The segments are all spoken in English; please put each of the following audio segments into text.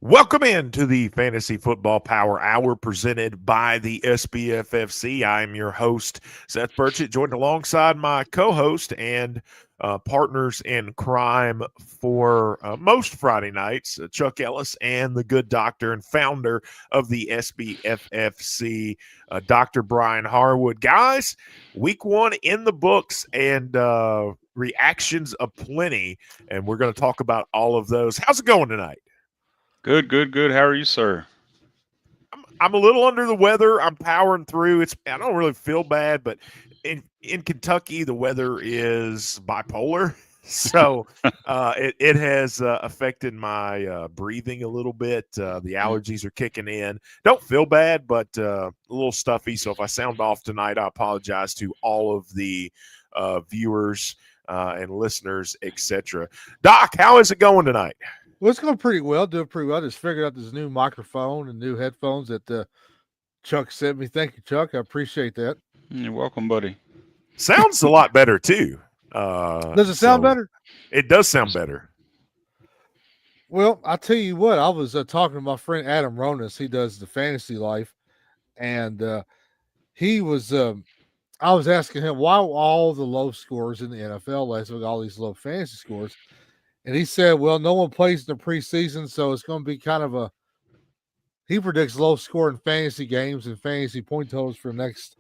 Welcome into the Fantasy Football Power Hour presented by the SBFFC. I'm your host, Seth Burchett, joined alongside my co host and partners in crime for most Friday nights, Chuck Ellis and the good doctor and founder of the SBFFC, Dr. Brian Harwood. Guys, week one in the books and reactions aplenty, and we're going to talk about all of those. How's it going tonight? Good, good, good. How are you, sir? I'm a little under the weather. I'm powering through. I don't really feel bad, but in Kentucky the weather is bipolar, so it has affected my breathing a little bit. The allergies are kicking in. Don't feel bad, but a little stuffy. So if I sound off tonight, I apologize to all of the viewers and listeners, etc. Doc, how is it going tonight? Well, it's going pretty well. Doing pretty well. Just figured out this new microphone and new headphones that Chuck sent me. Thank you, Chuck. I appreciate that. You're welcome, buddy. Sounds a lot better too. Does it sound better? It does sound better. Well, I'll tell you what. I was talking to my friend Adam Ronas. He does the Fantasy Life, and he was. I was asking him why all the low scores in the NFL last week, all these low fantasy scores, and he said, "Well, no one plays in the preseason, so it's going to be kind of a." He predicts low scoring fantasy games and fantasy point totals for the next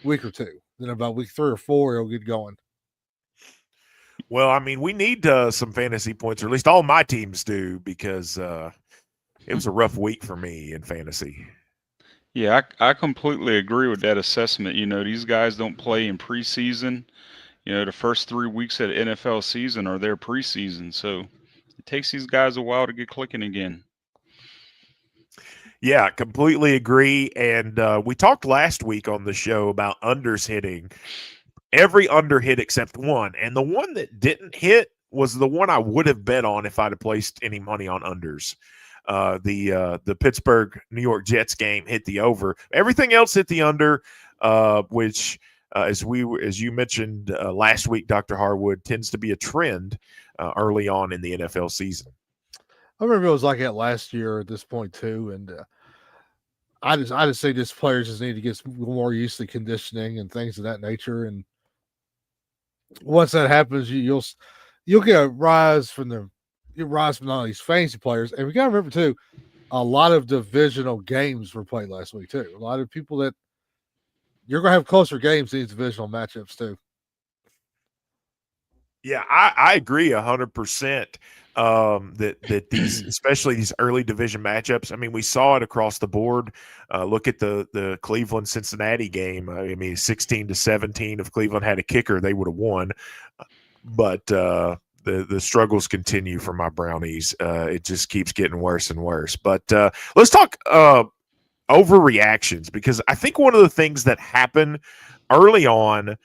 week or two. Then about week 3 or 4, it'll get going. Well, I mean, we need some fantasy points, or at least all my teams do, because it was a rough week for me in fantasy. Yeah, I completely agree with that assessment. These guys don't play in preseason. The first 3 weeks of the NFL season are their preseason. So it takes these guys a while to get clicking again. Yeah, completely agree. And we talked last week on the show about unders hitting. Every under hit except one. And the one that didn't hit was the one I would have bet on if I'd have placed any money on unders. The Pittsburgh New York Jets game hit the over. Everything else hit the under, which as you mentioned last week, Dr. Harwood, tends to be a trend early on in the NFL season. I remember it was like that last year at this point too, and I just say just players just need to get more used to conditioning and things of that nature. And once that happens, you'll get a rise from all these fantasy players. And we got to remember too, a lot of divisional games were played last week too. A lot of people that you're going to have closer games in these divisional matchups too. Yeah, I agree 100%. That these, especially these early division matchups. I mean, we saw it across the board. Look at the Cleveland Cincinnati game. I mean, 16-17. If Cleveland had a kicker, they would have won. But the struggles continue for my Brownies. It just keeps getting worse and worse. But let's talk overreactions, because I think one of the things that happen early on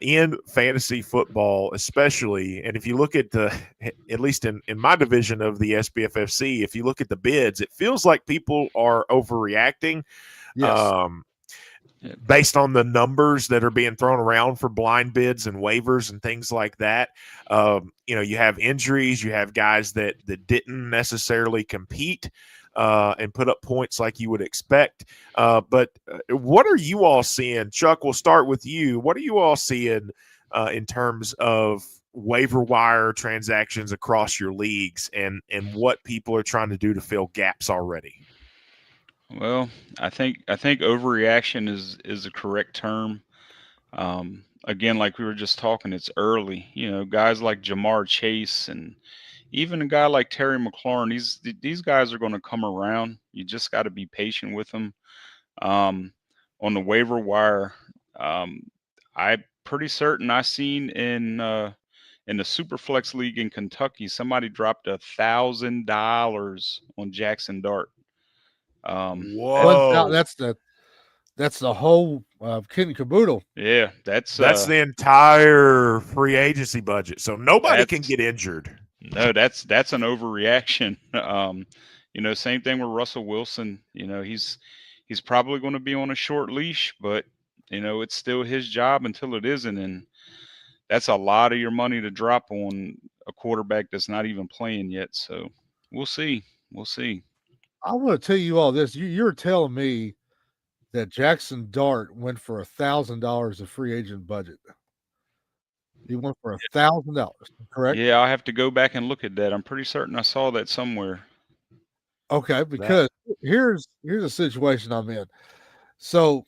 in fantasy football, especially, and if you look at at least in my division of the SBFFC, if you look at the bids, it feels like people are overreacting. Yes. Based on the numbers that are being thrown around for blind bids and waivers and things like that. You have injuries, you have guys that didn't necessarily compete and put up points like you would expect. But what are you all seeing? Chuck, we'll start with you. What are you all seeing in terms of waiver wire transactions across your leagues, and what people are trying to do to fill gaps already? Well, I think overreaction is the correct term. Again, like we were just talking, it's early. Guys like Jamar Chase and even a guy like Terry McLaurin, these guys are going to come around. You just got to be patient with them. On the waiver wire, I'm pretty certain I seen in the Superflex League in Kentucky, somebody dropped $1,000 on Jackson Dart. Whoa. That's the whole kit and caboodle. Yeah, That's the entire free agency budget. So nobody can that's get injured. no, that's an overreaction. Same thing with Russell Wilson. He's probably going to be on a short leash, but it's still his job until it isn't, and that's a lot of your money to drop on a quarterback that's not even playing yet. So we'll see. We'll see. I want to tell you all this. You're telling me that Jackson Dart went for $1,000 of free agent budget. He went for $1,000, correct? Yeah, I'll have to go back and look at that. I'm pretty certain I saw that somewhere. Okay, because here's a situation I'm in. So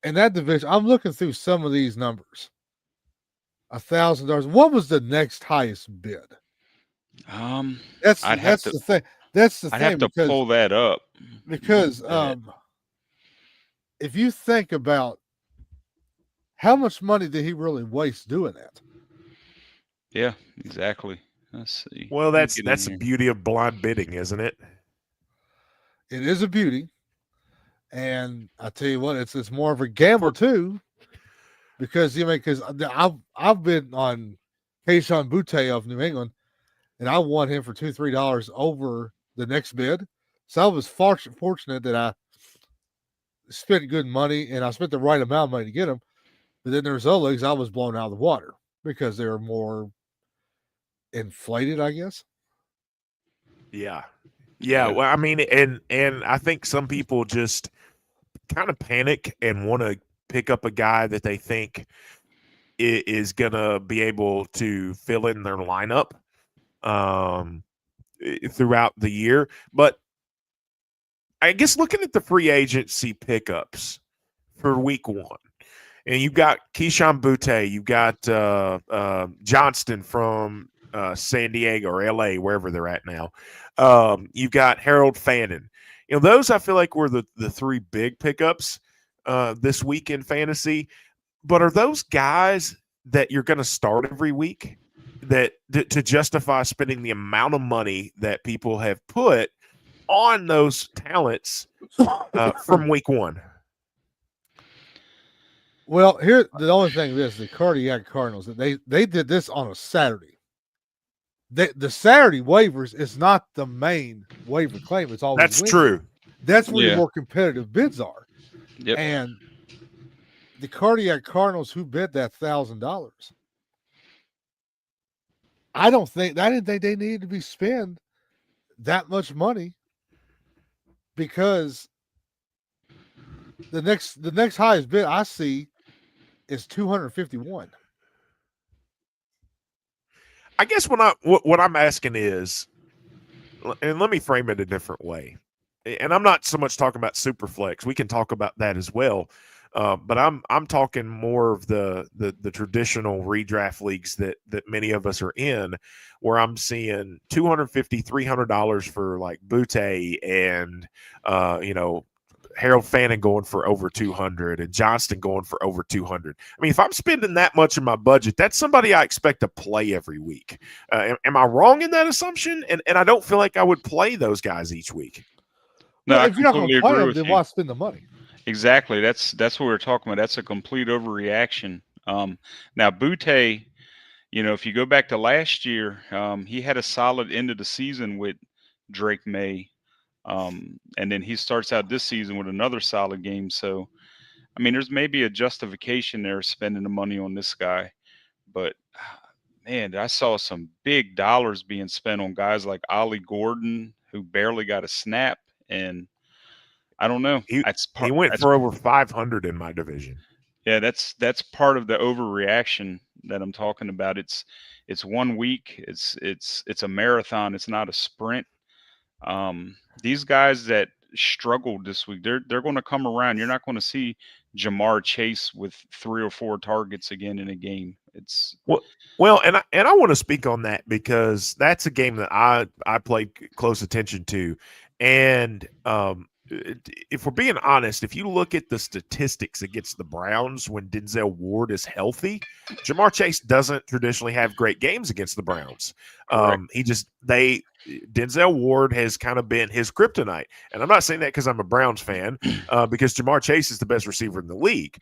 in that division, I'm looking through some of these numbers. $1,000. What was the next highest bid? That's the thing. That's the I'd thing have to because pull that up. if you think about how much money did he really waste doing that? Yeah, exactly. Let's see. Well, that's the beauty of blind bidding, isn't it? It is a beauty, and I tell you what, it's more of a gamble too, because because I've been on Keishon Butte of New England, and I won him for $2-3 over the next bid. So I was fortunate that I spent good money and I spent the right amount of money to get him. But then there's other leagues I was blown out of the water because they were more inflated, I guess. Yeah. Well, I mean, and I think some people just kind of panic and want to pick up a guy that they think is gonna be able to fill in their lineup throughout the year. But I guess looking at the free agency pickups for week 1, and you've got Keishon Butte, you've got Johnston from San Diego or LA, wherever they're at now. You've got Harold Fannin. Those I feel like were the 3 big pickups this week in fantasy. But are those guys that you're going to start every week that to justify spending the amount of money that people have put on those talents from week 1? Well, here the only thing is the Cardiac Cardinals, they did this on a Saturday. The Saturday waivers is not the main waiver claim. It's always that's true. That's where the more competitive bids are. Yep. And the Cardiac Cardinals who bid that $1,000, I didn't think they needed to be spend that much money, because the next highest bid I see is 251. I guess what I'm asking is, and let me frame it a different way, and I'm not so much talking about Superflex. We can talk about that as well, but I'm talking more of the traditional redraft leagues that many of us are in, where I'm seeing $250, $300 for like Butte and Harold Fannin going for over 200 and Johnston going for over 200. I mean, if I'm spending that much in my budget, that's somebody I expect to play every week. Am I wrong in that assumption? And I don't feel like I would play those guys each week. No, well, if you're not going to play them, then why spend the money? Exactly. That's what we're talking about. That's a complete overreaction. Now Butte, if you go back to last year, he had a solid end of the season with Drake May. And then he starts out this season with another solid game. So, I mean, there's maybe a justification there spending the money on this guy. But, man, I saw some big dollars being spent on guys like Ollie Gordon, who barely got a snap. And I don't know. He went for over 500 in my division. Yeah, that's part of the overreaction that I'm talking about. It's 1 week. It's a marathon. It's not a sprint. These guys that struggled this week, they're going to come around. You're not going to see Jamar Chase with 3 or 4 targets again in a game. It's well, and I want to speak on that because that's a game that I played close attention to, and if we're being honest, if you look at the statistics against the Browns when Denzel Ward is healthy, Jamar Chase doesn't traditionally have great games against the Browns. Denzel Ward has kind of been his kryptonite. And I'm not saying that because I'm a Browns fan, because Jamar Chase is the best receiver in the league.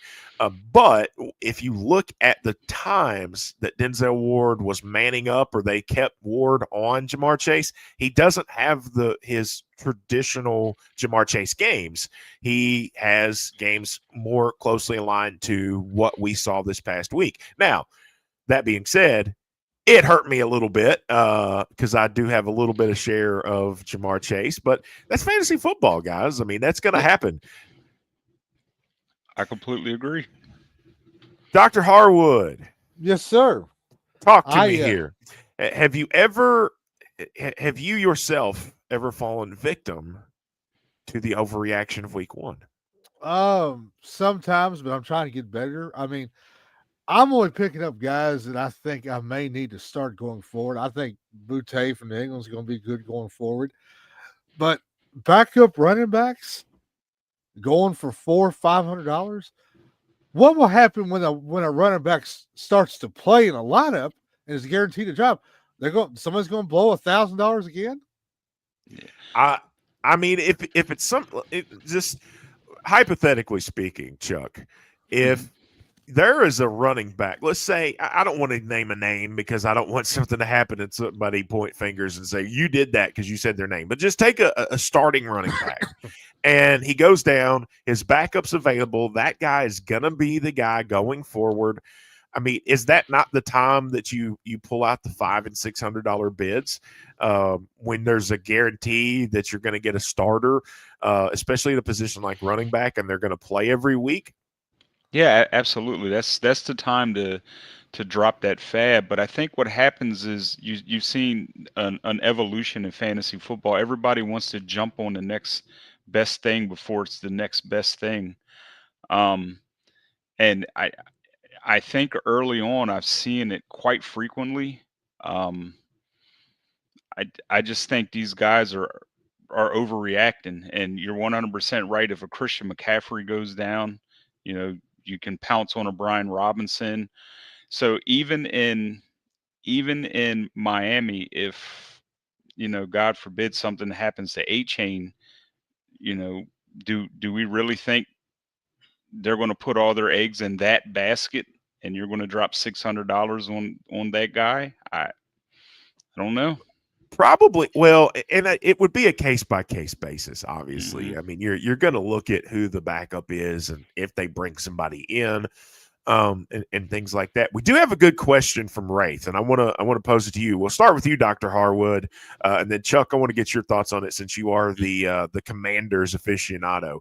But if you look at the times that Denzel Ward was manning up or they kept Ward on Jamar Chase, he doesn't have his traditional Jamar Chase games. He has games more closely aligned to what we saw this past week. Now, that being said, It hurt me a little bit because I do have a little bit of share of Jamar Chase, but that's fantasy football, guys. I mean, that's going to happen. I completely agree. Dr. Harwood, Yes, sir. talk to me here. Have you yourself ever fallen victim to the overreaction of week one? Sometimes, but I'm trying to get better. I mean, I'm only picking up guys that I think I may need to start going forward. I think Boutte from the England is going to be good going forward. But backup running backs going for $400-$500. What will happen when a running back starts to play in a lineup and is guaranteed a job? Somebody's going to blow $1,000 again. I mean, if it's just hypothetically speaking, Chuck, if there is a running back, let's say, I don't want to name a name because I don't want something to happen and somebody point fingers and say, you did that because you said their name. But just take a starting running back and he goes down, his backup's available. That guy is going to be the guy going forward. I mean, is that not the time that you pull out the $500 and $600 bids when there's a guarantee that you're going to get a starter, especially in a position like running back, and they're going to play every week? Yeah, absolutely. That's the time to drop that fab. But I think what happens is you've seen an evolution in fantasy football. Everybody wants to jump on the next best thing before it's the next best thing. And I think early on I've seen it quite frequently. I just think these guys are overreacting, and you're 100% right. If a Christian McCaffrey goes down, you can pounce on a Brian Robinson. So even in Miami, if God forbid something happens to A-Chain, do we really think they're going to put all their eggs in that basket and you're going to drop $600 on that guy? I don't know. Probably. Well, and it would be a case by case basis. Obviously, Mm-hmm. I mean, you're going to look at who the backup is and if they bring somebody in, and things like that. We do have a good question from Wraith, and I want to pose it to you. We'll start with you, Dr. Harwood, and then Chuck. I want to get your thoughts on it since you are the Commanders aficionado.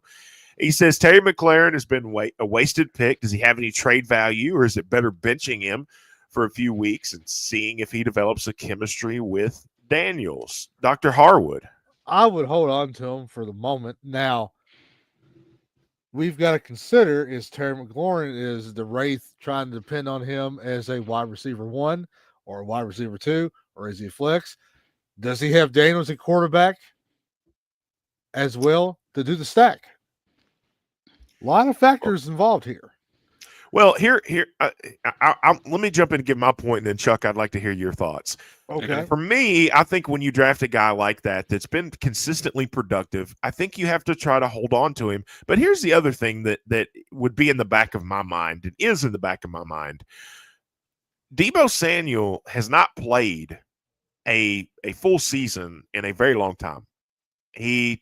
He says Terry McLaurin has been a wasted pick. Does he have any trade value, or is it better benching him for a few weeks and seeing if he develops a chemistry with Daniels? Dr. Harwood. I would hold on to him for the moment. Now, we've got to consider, is Terry McLaurin, is the Wraith trying to depend on him as a wide receiver 1 or a wide receiver 2, or is he a flex? Does he have Daniels at quarterback as well to do the stack? A lot of factors involved here. Well, here, let me jump in and give my point, and then Chuck, I'd like to hear your thoughts. Okay. For me, I think when you draft a guy like that's been consistently productive, I think you have to try to hold on to him. But here's the other thing that would be in the back of my mind, and is in the back of my mind. Deebo Samuel has not played a full season in a very long time. He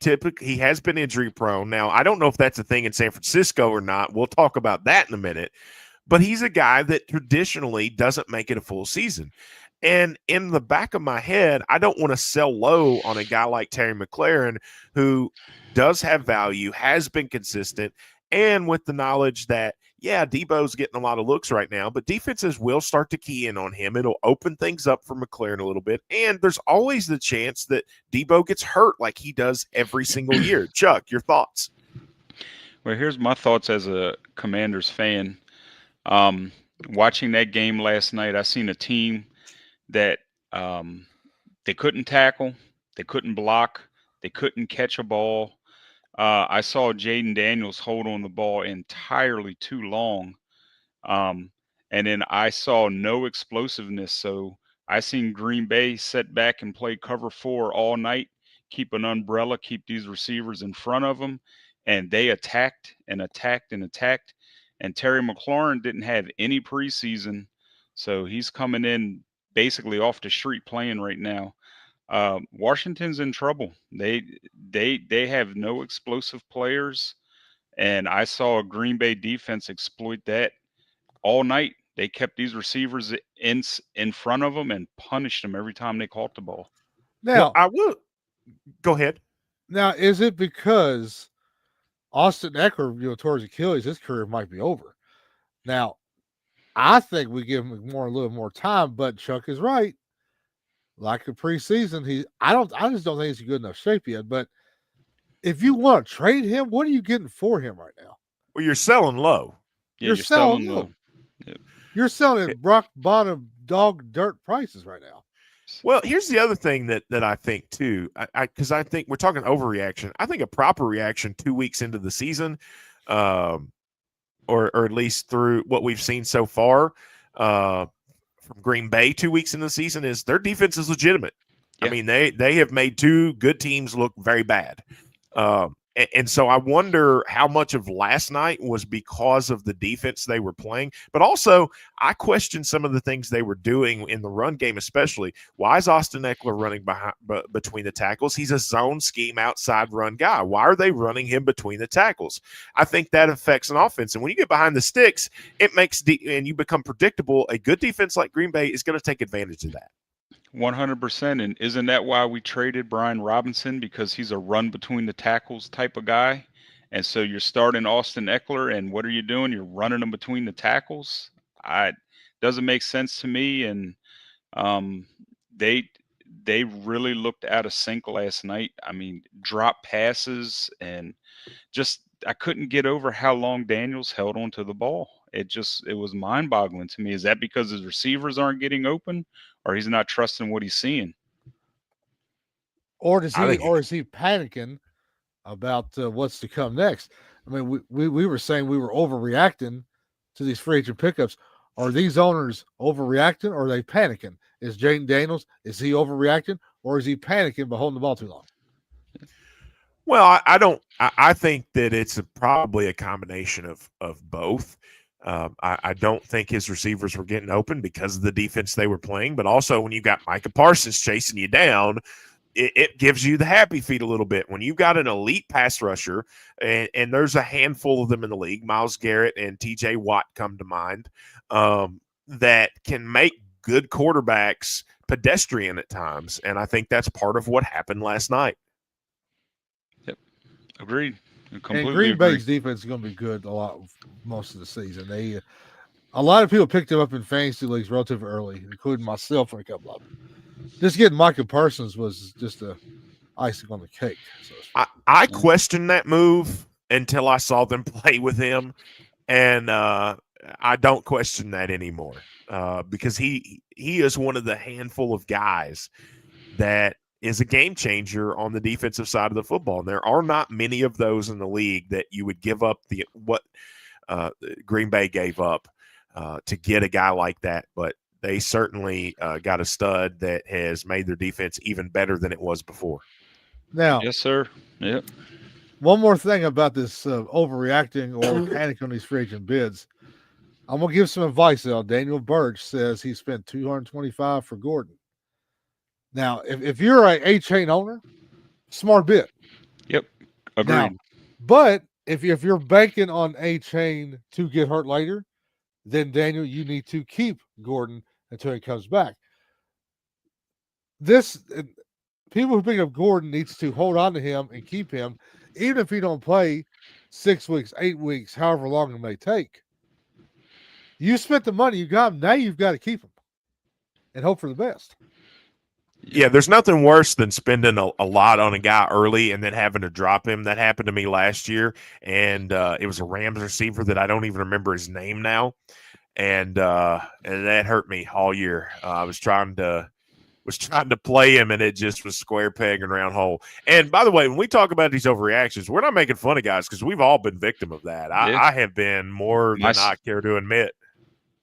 has been injury prone. Now, I don't know if that's a thing in San Francisco or not. We'll talk about that in a minute. But he's a guy that traditionally doesn't make it a full season. And in the back of my head, I don't want to sell low on a guy like Terry McLaurin, who does have value, has been consistent, and with the knowledge that, yeah, Debo's getting a lot of looks right now, but defenses will start to key in on him. It'll open things up for McLaurin a little bit. And there's always the chance that Debo gets hurt like he does every single year. Chuck, your thoughts? Well, here's my thoughts as a Commanders fan. Watching that game last night, I seen a team that they couldn't tackle, they couldn't block, they couldn't catch a ball. I saw Jaden Daniels hold on the ball entirely too long. And then I saw no explosiveness. So I seen Green Bay sit back and play cover 4 all night, keep an umbrella, keep these receivers in front of them. And they attacked and attacked and attacked. And Terry McLaurin didn't have any preseason. So he's coming in basically off the street playing right now. Washington's in trouble. They have no explosive players, and I saw a Green Bay defense exploit that all night. they kept these receivers in front of them and punished them every time they caught the ball. Now, I will go ahead. Now, is it because Austin Eckler, towards Achilles, his career might be over? Now, I think we give him a little more time, but Chuck is right. Like the preseason, I just don't think he's in good enough shape yet. But if you want to trade him, what are you getting for him right now? Well, you're selling low. Yeah, you're selling low. Yep. You're selling at rock bottom dog dirt prices right now. Well, here's the other thing that I think too, because I think we're talking overreaction. I think a proper reaction 2 weeks into the season, or at least through what we've seen so far from Green Bay 2 weeks into the season, is their defense is legitimate. Yeah. I mean, they have made two good teams look very bad. And so I wonder how much of last night was because of the defense they were playing. But also, I question some of the things they were doing in the run game, especially. Why is Austin Eckler running between the tackles? He's a zone scheme outside run guy. Why are they running him between the tackles? I think that affects an offense. And when you get behind the sticks, it makes and you become predictable. A good defense like Green Bay is going to take advantage of that. 100%. And isn't that why we traded Brian Robinson? Because he's a run between the tackles type of guy. And so you're starting Austin Eckler, and what are you doing? You're running him between the tackles. Doesn't make sense to me. And they really looked out of sync last night. I mean, drop passes, and just I couldn't get over how long Daniels held onto the ball. It was mind-boggling to me. Is that because his receivers aren't getting open, or he's not trusting what he's seeing? Or is he panicking about what's to come next? I mean, we were saying we were overreacting to these free agent pickups. Are these owners overreacting, or are they panicking? Is Jaden Daniels, is he overreacting, or is he panicking by holding the ball too long? Well, I think that it's probably a combination of both. I don't think his receivers were getting open because of the defense they were playing, but also when you got Micah Parsons chasing you down, it gives you the happy feet a little bit. When you've got an elite pass rusher, and there's a handful of them in the league, Myles Garrett and TJ Watt come to mind, that can make good quarterbacks pedestrian at times, and I think that's part of what happened last night. Yep, agreed. And Green Bay's defense is going to be good most of the season. A lot of people picked them up in fantasy leagues relatively early, including myself and a couple of them. Just getting Micah Parsons was just a icing on the cake. So I questioned that move until I saw them play with him, and I don't question that anymore because he is one of the handful of guys that is a game changer on the defensive side of the football. And there are not many of those in the league that you would give up what Green Bay gave up to get a guy like that. But they certainly got a stud that has made their defense even better than it was before. Now, yes, sir. Yep. One more thing about this overreacting or panic on these free agent bids. I'm going to give some advice, though. Daniel Birch says he spent $225 for Gordon. Now, if you're a A-Chain owner, smart bid. Yep, agreed. Now, but if you're banking on A-Chain to get hurt later, then, Daniel, you need to keep Gordon until he comes back. People who pick up Gordon needs to hold on to him and keep him, even if he don't play 6 weeks, 8 weeks, however long it may take. You spent the money, you got him. Now you've got to keep him and hope for the best. Yeah, there's nothing worse than spending a lot on a guy early and then having to drop him. That happened to me last year, and it was a Rams receiver that I don't even remember his name now, and that hurt me all year. I was trying to play him, and it just was square peg and round hole. And by the way, when we talk about these overreactions, we're not making fun of guys because we've all been victim of that. I have been more than I care to admit.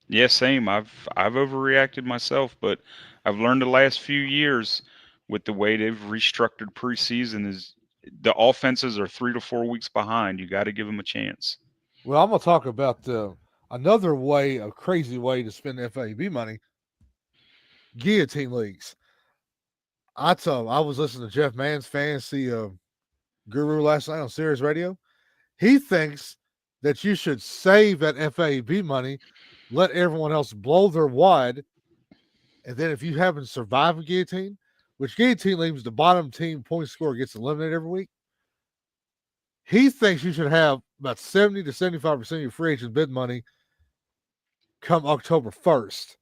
Yeah, same. I've overreacted myself, but I've learned the last few years with the way they've restructured preseason is the offenses are 3 to 4 weeks behind. You got to give them a chance. Well, I'm going to talk about another way, a crazy way to spend FAB money, guillotine leagues. I was listening to Jeff Mann's fantasy guru last night on Sirius Radio. He thinks that you should save that FAB money let everyone else blow their wad, and then if you happen to survive a guillotine, which guillotine leaves the bottom team point scorer gets eliminated every week, he thinks you should have about 70 to 75% of your free agent bid money come October 1st.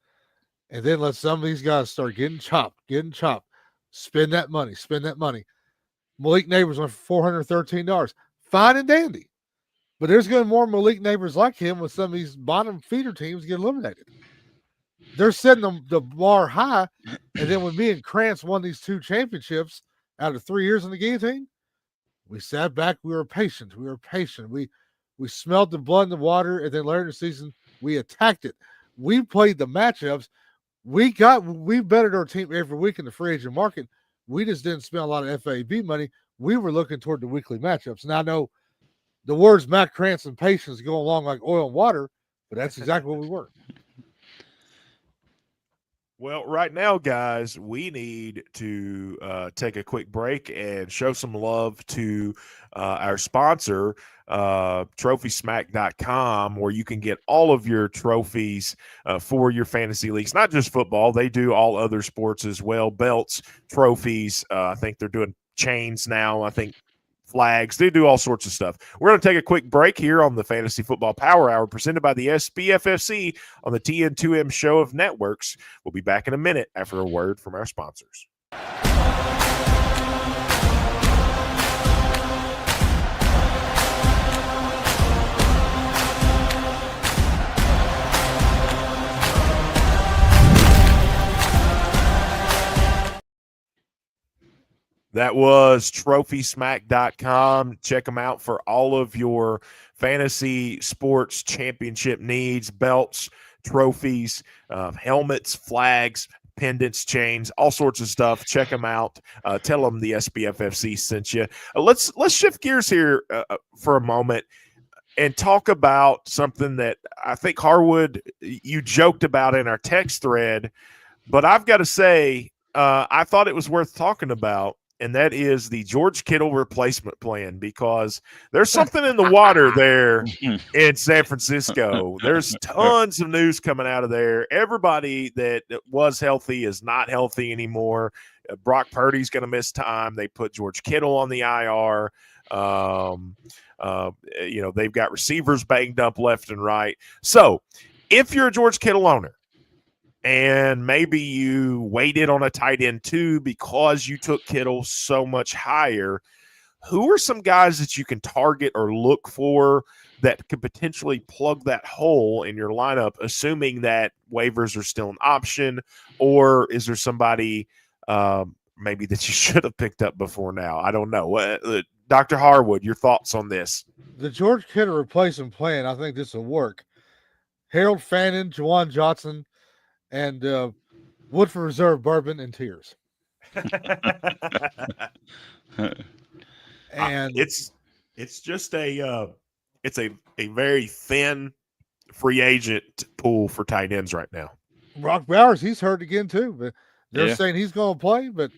And then let some of these guys start getting chopped. Spend that money. Malik Neighbors went for $413. Fine and dandy. But there's going to be more Malik Neighbors like him with some of these bottom feeder teams get eliminated. They're setting the bar high. And then when me and Krantz won these 2 championships out of 3 years in the guillotine, we sat back. We were patient. We smelled the blood in the water. And then later in the season, we attacked it. We played the matchups. We bettered our team every week in the free agent market. We just didn't spend a lot of FAB money. We were looking toward the weekly matchups. Now I know the words Matt Krantz and patience go along like oil and water, but that's exactly what we were. Well, right now, guys, we need to take a quick break and show some love to our sponsor, TrophySmack.com, where you can get all of your trophies for your fantasy leagues, not just football. They do all other sports as well, belts, trophies. I think they're doing chains now. I think flags. They do all sorts of stuff. We're going to take a quick break here on the Fantasy Football Power Hour presented by the SBFFC on the TN2M show of networks. We'll be back in a minute after a word from our sponsors. That was TrophySmack.com. Check them out for all of your fantasy sports championship needs, belts, trophies, helmets, flags, pendants, chains, all sorts of stuff. Check them out. Tell them the SBFFC sent you. Let's shift gears here for a moment and talk about something that I think, Harwood, you joked about in our text thread, but I've got to say I thought it was worth talking about. And that is the George Kittle replacement plan, because there's something in the water there in San Francisco. There's tons of news coming out of there. Everybody that was healthy is not healthy anymore. Brock Purdy's going to miss time. They put George Kittle on the IR. They've got receivers banged up left and right. So if you're a George Kittle owner, and maybe you waited on a tight end too because you took Kittle so much higher, who are some guys that you can target or look for that could potentially plug that hole in your lineup, assuming that waivers are still an option? Or is there somebody maybe that you should have picked up before now? I don't know. Dr. Harwood, your thoughts on this? The George Kittle replacement plan, I think this will work. Harold Fannin, Juwan Johnson, and Woodford Reserve bourbon and tears. And it's just it's a very thin free agent pool for tight ends right now. Brock Bowers, he's hurt again too, but they're saying he's going to play, but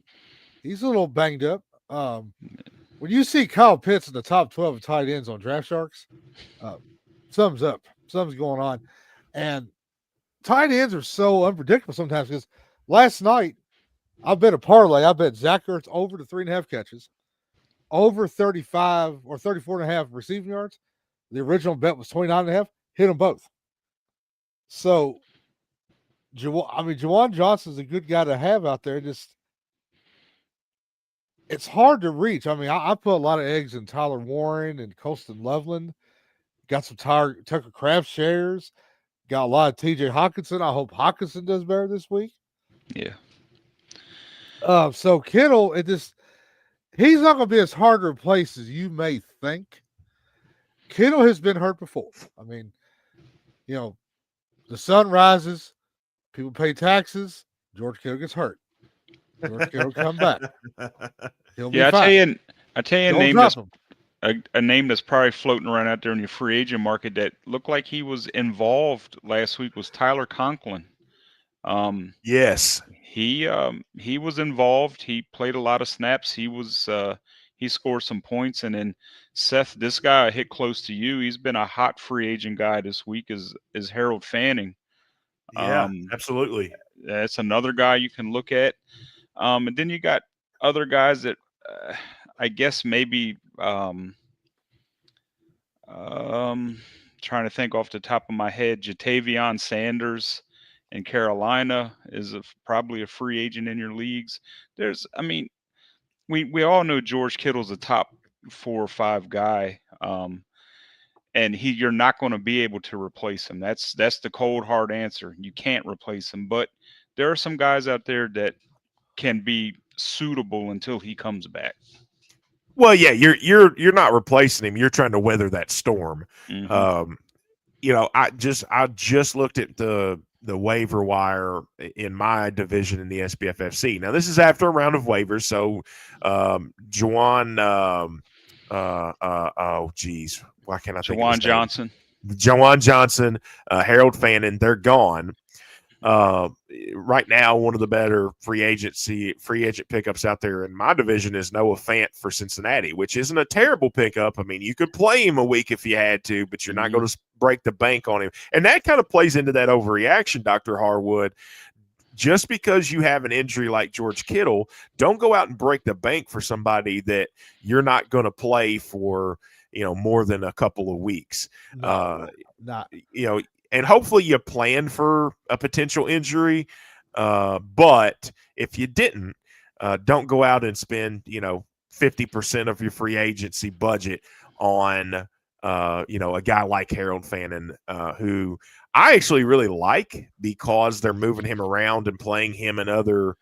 he's a little banged up. When you see Kyle Pitts in the top 12 of tight ends on Draft Sharks, something's up. Something's going on. And tight ends are so unpredictable sometimes, because last night I bet a parlay. I bet Zach Ertz over to 3.5 catches, over 35 or 34.5 receiving yards. The original bet was 29.5. Hit them both. So, Juwan Johnson's a good guy to have out there. It's hard to reach. I put a lot of eggs in Tyler Warren and Colston Loveland. Got some Tucker Kraft shares. Got a lot of TJ Hawkinson. I hope Hawkinson does better this week. Yeah. So Kittle, he's not going to be as hard to replace as you may think. Kittle has been hurt before. The sun rises, people pay taxes. George Kittle gets hurt. George Kittle come back. He'll be fine. I tell you a name that's probably floating around out there in your free agent market that looked like he was involved last week was Tyler Conklin. Yes. He was involved. He played a lot of snaps. He scored some points. And then Seth, this guy hit close to you. He's been a hot free agent guy this week is Harold Fanning. Yeah, absolutely. That's another guy you can look at. And then you got other guys that I guess maybe trying to think off the top of my head, Jatavion Sanders in Carolina is probably a free agent in your leagues. I mean, we all know George Kittle's a top 4 or 5 guy. And you're not going to be able to replace him. That's the cold hard answer. You can't replace him, but there are some guys out there that can be suitable until he comes back. Well, yeah, you're not replacing him. You're trying to weather that storm. Mm-hmm. I just looked at the waiver wire in my division in the SBFFC. Now this is after a round of waivers, so Juwan, oh geez, why can't I think of his name? Johnson, Juwan Johnson, Harold Fannin, they're gone. Right now, one of the better free agent pickups out there in my division is Noah Fant for Cincinnati, which isn't a terrible pickup. I mean, you could play him a week if you had to, but you're not going to break the bank on him. And that kind of plays into that overreaction, Dr. Harwood. Just because you have an injury like George Kittle, don't go out and break the bank for somebody that you're not going to play for, more than a couple of weeks. And hopefully you plan for a potential injury. But if you didn't, don't go out and spend, 50% of your free agency budget on, a guy like Harold Fannin, who I actually really like because they're moving him around and playing him in other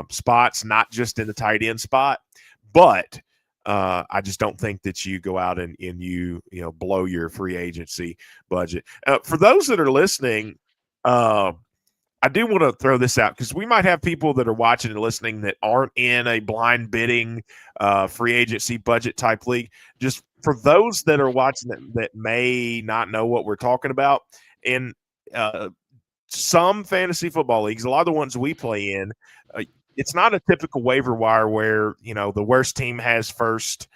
spots, not just in the tight end spot. But I just don't think that you go out and you blow your free agency budget. For those that are listening, I do want to throw this out because we might have people that are watching and listening that aren't in a blind bidding free agency budget type league. Just for those that are watching that may not know what we're talking about, in some fantasy football leagues, a lot of the ones we play in, it's not a typical waiver wire where the worst team has first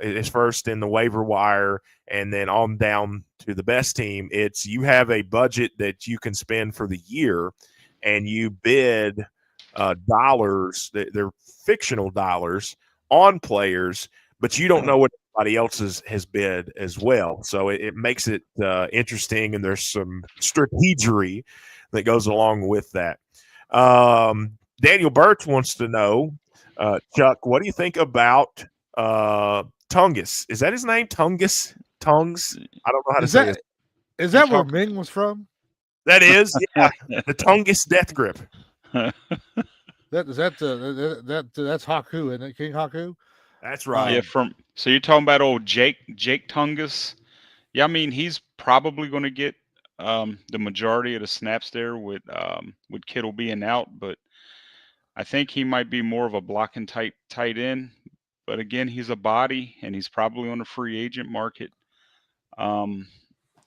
is first in the waiver wire and then on down to the best team. It's you have a budget that you can spend for the year, and you bid dollars. They're fictional dollars on players, but you don't know what everybody else has bid as well. So it makes it interesting, and there's some strategery that goes along with that. Daniel Birch wants to know, Chuck, what do you think about Tungus? Is that his name? Tungus? Tongues? I don't know how to say it. Is that where Ming was from? That is, yeah. The Tungus death grip. That's Haku, isn't it? King Haku? That's right. Yeah, so you're talking about old Jake Tungus. Yeah, I mean he's probably going to get the majority of the snaps there with Kittle being out, but I think he might be more of a blocking type tight end. But again, he's a body, and he's probably on the free agent market.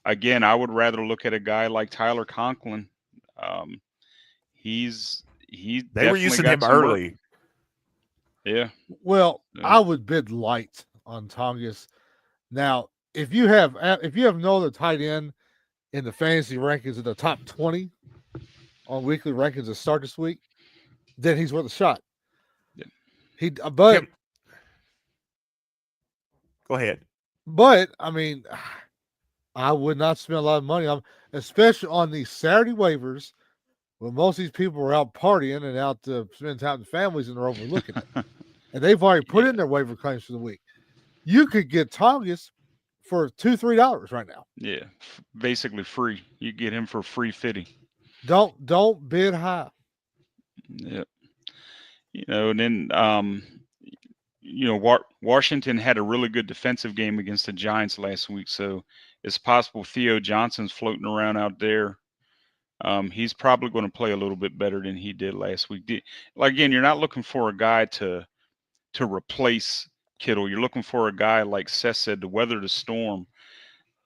Again, I would rather look at a guy like Tyler Conklin. They were using him early. Work. Yeah. Well, I would bid light on Tungus. Now, if you have no other tight end in the fantasy rankings in the top 20 on weekly rankings to start this week, then he's worth a shot. Yeah. Go ahead. But I mean, I would not spend a lot of money on, especially on these Saturday waivers, when most of these people are out partying and out to spend time with families, and they're overlooking it, and they've already put in their waiver claims for the week. You could get Tungus for $2-3 right now. Yeah, basically free. You get him for free fitting. Don't bid high. Yeah. And then Washington had a really good defensive game against the Giants last week, so it's possible Theo Johnson's floating around out there. He's probably going to play a little bit better than he did last week. Again, you're not looking for a guy to replace Kittle. You're looking for a guy, like Seth said, to weather the storm.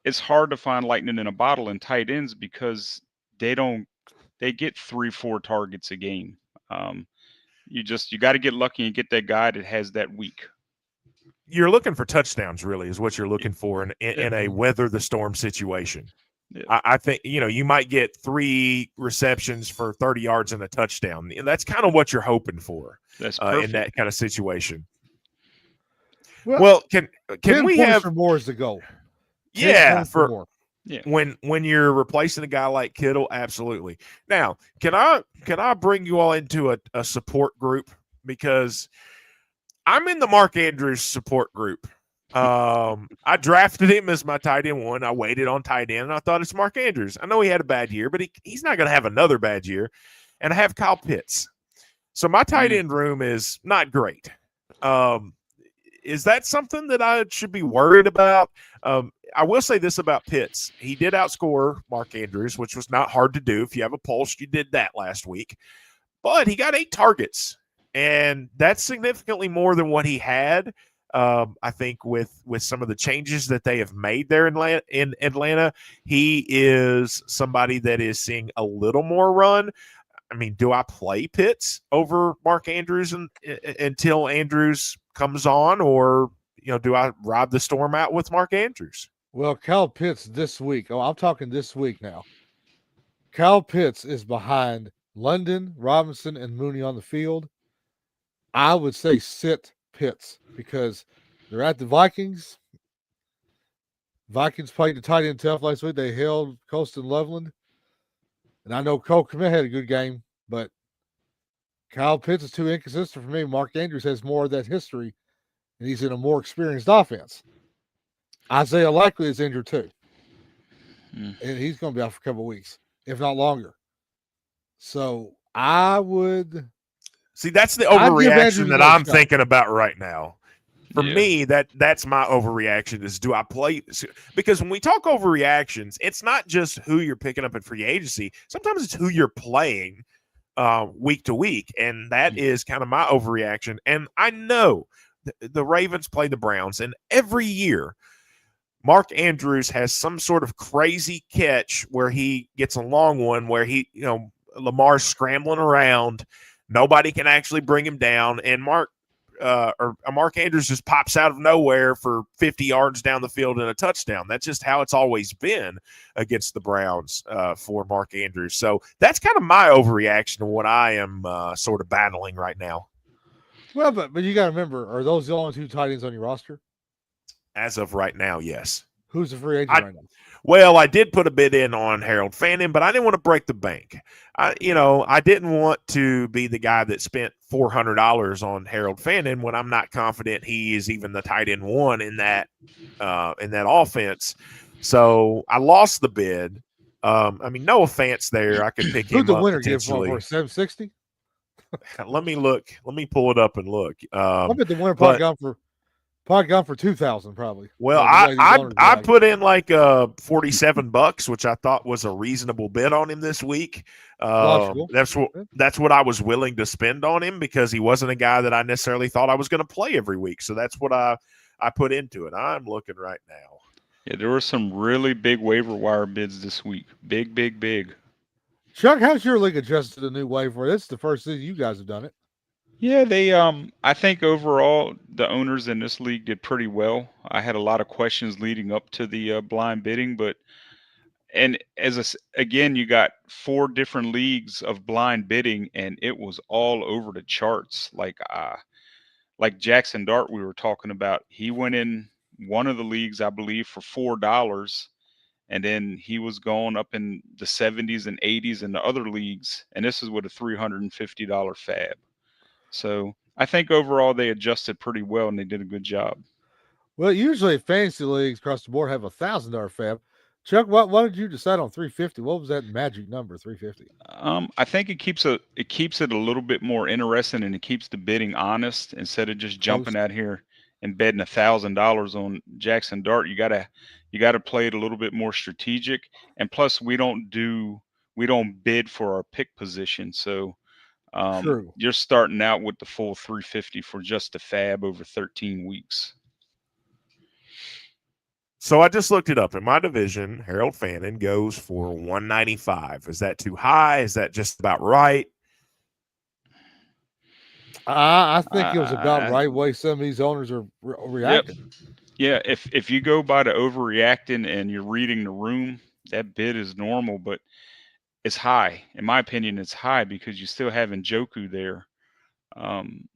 It's hard to find lightning in a bottle in tight ends because they get 3-4 targets a game. You got to get lucky and get that guy that has that week. You're looking for touchdowns, really, is what you're looking for in a weather the storm situation. I think, you might get 3 receptions for 30 yards and a touchdown. And that's kind of what you're hoping for That's perfect in that kind of situation. Well, Well, can 10 we points have or more is the goal? 10 yeah, points or for more. Yeah. when you're replacing a guy like Kittle, absolutely. Now, can I bring you all into a support group, because I'm in the Mark Andrews support group. I drafted him as my tight end 1. I waited on tight end, and I thought it's Mark Andrews. I know he had a bad year, but he's not going to have another bad year. And I have Kyle Pitts. So my tight end room is not great. Is that something that I should be worried about? I will say this about Pitts. He did outscore Mark Andrews, which was not hard to do. If you have a pulse, you did that last week. But he got 8 targets, and that's significantly more than what he had. I think with some of the changes that they have made there in Atlanta, he is somebody that is seeing a little more run. I mean, do I play Pitts over Mark Andrews until Andrews comes on, or do I ride the storm out with Mark Andrews? Well, Kyle Pitts this week. Oh, I'm talking this week now. Kyle Pitts is behind London, Robinson, and Mooney on the field. I would say sit Pitts because they're at the Vikings. Vikings played the tight end tough last week. They held Colston Loveland. And I know Cole Kmet had a good game, but Kyle Pitts is too inconsistent for me. Mark Andrews has more of that history, and he's in a more experienced offense. Isaiah Likely is injured too. And he's going to be out for a couple of weeks, if not longer. So I would see that's the overreaction that I'm thinking about right now. For me, that's my overreaction is, do I play? Because when we talk overreactions, it's not just who you're picking up in free agency. Sometimes it's who you're playing week to week, and that is kind of my overreaction. And I know the Ravens play the Browns, and every year Mark Andrews has some sort of crazy catch where he gets a long one where Lamar's scrambling around, nobody can actually bring him down, and Mark Andrews just pops out of nowhere for 50 yards down the field and a touchdown. That's just how it's always been against the Browns for Mark Andrews. So that's kind of my overreaction to what I am sort of battling right now. Well, but you got to remember, are those the only 2 tight ends on your roster? As of right now, yes. Who's the free agent right now? Well, I did put a bid in on Harold Fannin, but I didn't want to break the bank. I didn't want to be the guy that spent $400 on Harold Fannin when I'm not confident he is even the tight end 1 in that offense. So I lost the bid. No offense there. I could pick him up. Who'd the winner give for $760? Let me look. Let me pull it up and look. I bet the winner probably gone for $2,000 probably. Well, I put in like $47, which I thought was a reasonable bid on him this week. That's what I was willing to spend on him, because he wasn't a guy that I necessarily thought I was going to play every week. So that's what I put into it. I'm looking right now. Yeah, there were some really big waiver wire bids this week. Big. Chuck, how's your league adjusted to the new waiver? This is the first season you guys have done it. Yeah, they I think overall the owners in this league did pretty well. I had a lot of questions leading up to the blind bidding, again, you got 4 different leagues of blind bidding, and it was all over the charts. Like Jackson Dart we were talking about, he went in one of the leagues, I believe, for $4, and then he was going up in the 70s and 80s in the other leagues, and this is with a $350 fab. So I think overall they adjusted pretty well, and they did a good job. Well, usually fantasy leagues across the board have $1,000 fab. Chuck, why did you decide on 350? What was that magic number, 350? I think it keeps it a little bit more interesting, and it keeps the bidding honest instead of just jumping out here and betting $1,000 on Jackson Dart. You gotta play it a little bit more strategic, and plus we don't bid for our pick position, so you're starting out with the full 350 for just a fab over 13 weeks. So I just looked it up. In my division, Harold Fannin goes for 195. Is that too high? Is that just about right? I think it was about right way some of these owners are reacting. Yep. Yeah, if you go by the overreacting and you're reading the room, that bid is normal, but it's high. In my opinion, it's high because you still have Njoku there. Um,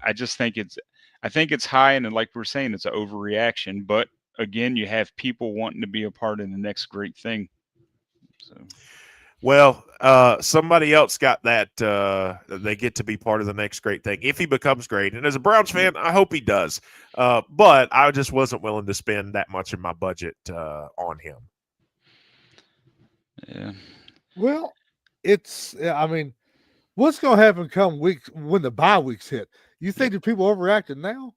I just think it's high, and like we're saying, it's an overreaction. But again, you have people wanting to be a part of the next great thing. So. Well, somebody else got that. They get to be part of the next great thing if he becomes great. And as a Browns fan, I hope he does. But I just wasn't willing to spend that much of my budget on him. Yeah. Well, I mean, what's going to happen come weeks when the bye weeks hit? You think that people overreacting now?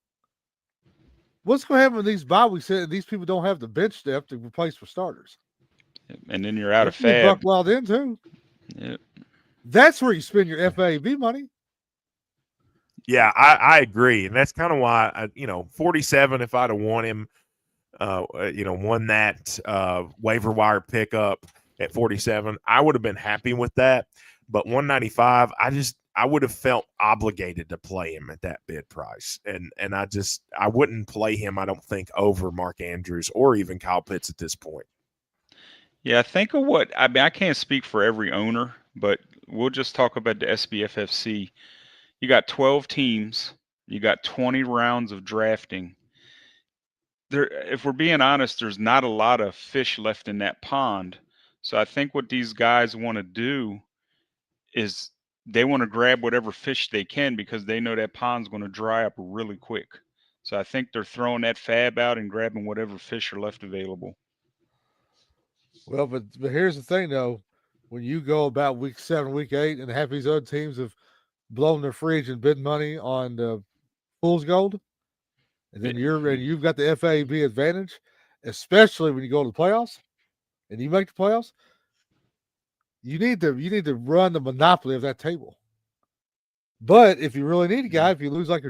What's going to happen when these bye weeks hit and these people don't have the bench depth to replace for starters? And then you're out of Buck fab. Wild in too. Yep. That's where you spend your FAB money. Yeah, I agree, and that's kind of why 47. If I'd have won him, won that waiver wire pickup at 47, I would have been happy with that. But 195, I would have felt obligated to play him at that bid price, and I wouldn't play him. I don't think over Mark Andrews or even Kyle Pitts at this point. Yeah, think of what I mean. I can't speak for every owner, but we'll just talk about the SBFFC. You got 12 teams. You got 20 rounds of drafting. If we're being honest, there's not a lot of fish left in that pond. So I think what these guys want to do is they want to grab whatever fish they can because they know that pond's going to dry up really quick. So I think they're throwing that fab out and grabbing whatever fish are left available. Well, but here's the thing, though. When you go about week 7, week 8, and half these other teams have blown their free agent bid money on the fool's gold, and then you've got the FAB advantage, especially when you go to the playoffs and you make the playoffs. You need to run the monopoly of that table. But if you really need a guy, if you lose like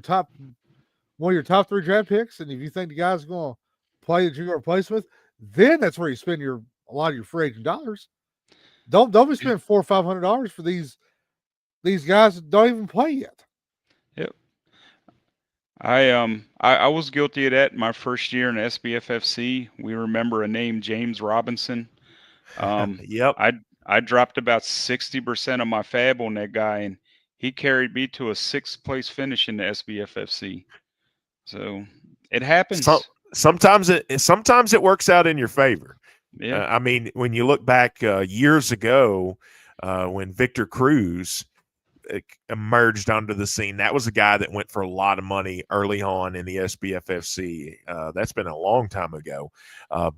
one of your top 3 draft picks, and if you think the guy's going to play that you're going to replace with, then that's where you spend a lot of your free agent dollars. Don't be spending $400 or $500 for these guys that don't even play yet. Yep. I was guilty of that my first year in SBFFC. We remember a name, James Robinson. Yep. I dropped about 60% of my fab on that guy, and he carried me to a 6th place finish in the SBFFC. So it happens. Sometimes it works out in your favor. Yeah. I mean, when you look back years ago, when Victor Cruz emerged onto the scene, that was a guy that went for a lot of money early on in the SBFFC. That's been a long time ago.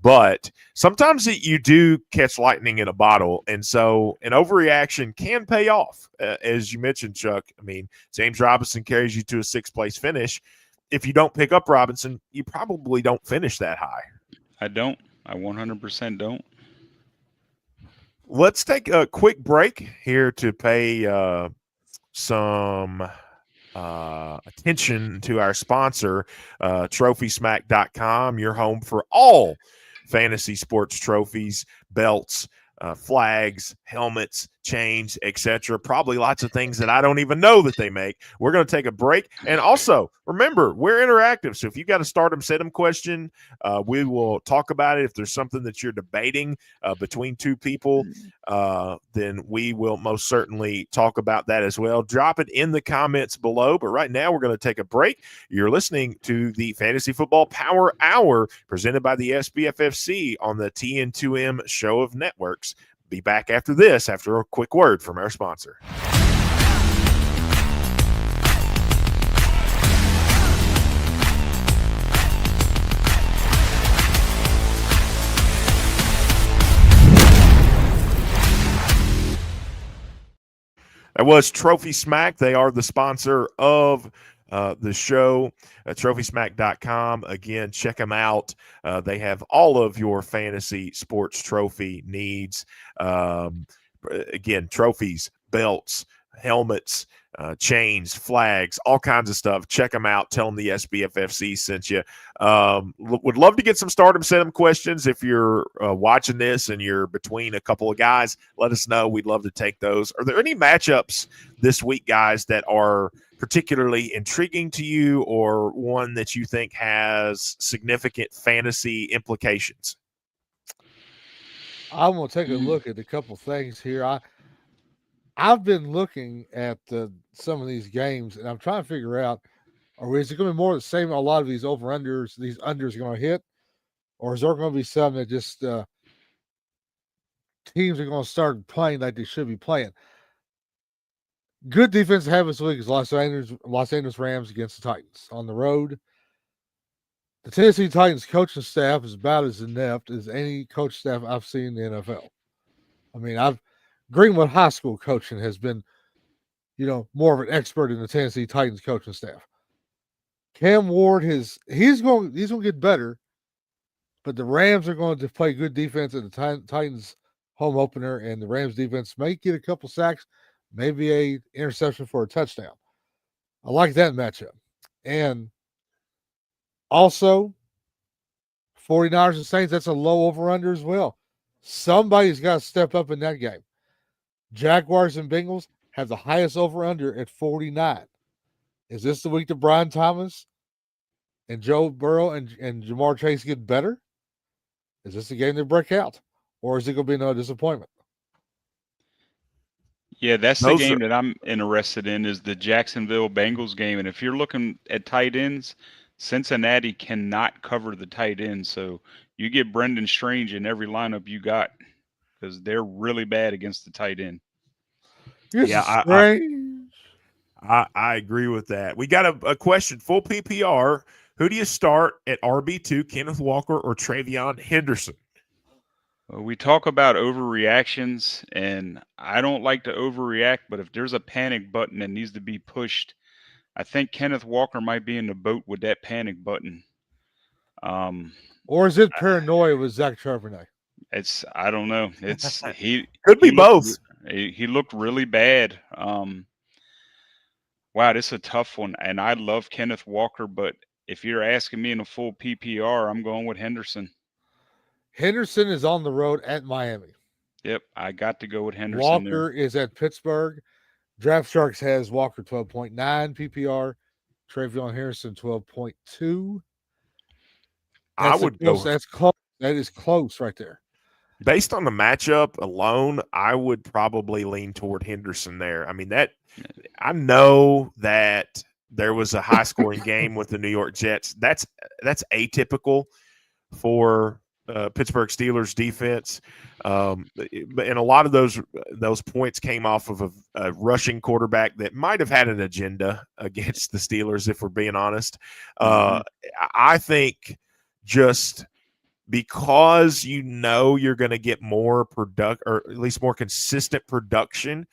But sometimes you do catch lightning in a bottle. And so an overreaction can pay off. As you mentioned, Chuck, I mean, James Robinson carries you to a 6th place finish. If you don't pick up Robinson, you probably don't finish that high. I don't. I 100% don't. Let's take a quick break here to pay some attention to our sponsor, TrophySmack.com, your home for all fantasy sports trophies, belts, flags, helmets, chains, etc. Probably lots of things that I don't even know that they make. We're going to take a break. And also, remember, we're interactive. So if you got a start 'em, set 'em question, we will talk about it. If there's something that you're debating between 2 people, then we will most certainly talk about that as well. Drop it in the comments below. But right now, we're going to take a break. You're listening to the Fantasy Football Power Hour presented by the SBFFC on the TN2M Show of Networks. Be back after this, after a quick word from our sponsor. That was Trophy Smack. They are the sponsor of the show, TrophySmack.com. Again, check them out. They have all of your fantasy sports trophy needs. Again, trophies, belts, helmets, chains, flags, all kinds of stuff. Check them out. Tell them the SBFFC sent you. Would love to get some start 'em, set 'em questions. If you're watching this and you're between a couple of guys, let us know. We'd love to take those. Are there any matchups this week, guys, that are particularly intriguing to you, or one that you think has significant fantasy implications? I'm gonna take a look at a couple things here. I've been looking at some of these games, and I'm trying to figure out: is it going to be more of the same? A lot of these over unders, these unders are going to hit, or is there going to be some that just teams are going to start playing like they should be playing? Good defense to have this week is Los Angeles Rams against the Titans on the road. The Tennessee Titans coaching staff is about as inept as any coach staff I've seen in the NFL. I mean, Greenwood High School coaching has been, more of an expert in the Tennessee Titans coaching staff. Cam Ward he's going to get better, but the Rams are going to play good defense at the Titans home opener, and the Rams defense may get a couple sacks, maybe a interception for a touchdown. I like that matchup. And also, 49ers and Saints, that's a low over-under as well. Somebody's got to step up in that game. Jaguars and Bengals have the highest over-under at 49. Is this the week that Brian Thomas and Joe Burrow and Jamar Chase get better? Is this the game they break out? Or is it going to be another disappointment? Yeah, that's the game that I'm interested in, is the Jacksonville Bengals game. And if you're looking at tight ends, Cincinnati cannot cover the tight end. So you get Brendan Strange in every lineup you got, because they're really bad against the tight end. I agree with that. We got a question, full PPR. Who do you start at RB2, Kenneth Walker or Travion Henderson? We talk about overreactions, and I don't like to overreact, but if there's a panic button that needs to be pushed, I think Kenneth Walker might be in the boat with that panic button. Or is it paranoia with Zach Charbonnet? I don't know. He could be both. He looked really bad. Wow, this is a tough one, and I love Kenneth Walker, but if you're asking me in a full PPR, I'm going with Henderson. Henderson is on the road at Miami. Yep, I got to go with Henderson. Walker is at Pittsburgh. Draft Sharks has Walker 12.9 PPR. Travion Henderson 12.2. I would go. That's close. That is close right there. Based on the matchup alone, I would probably lean toward Henderson there. I mean, I know that there was a high scoring game with the New York Jets. That's atypical for Pittsburgh Steelers defense. And a lot of those points came off of a rushing quarterback that might have had an agenda against the Steelers, if we're being honest. I think just because you're going to get more or at least more consistent production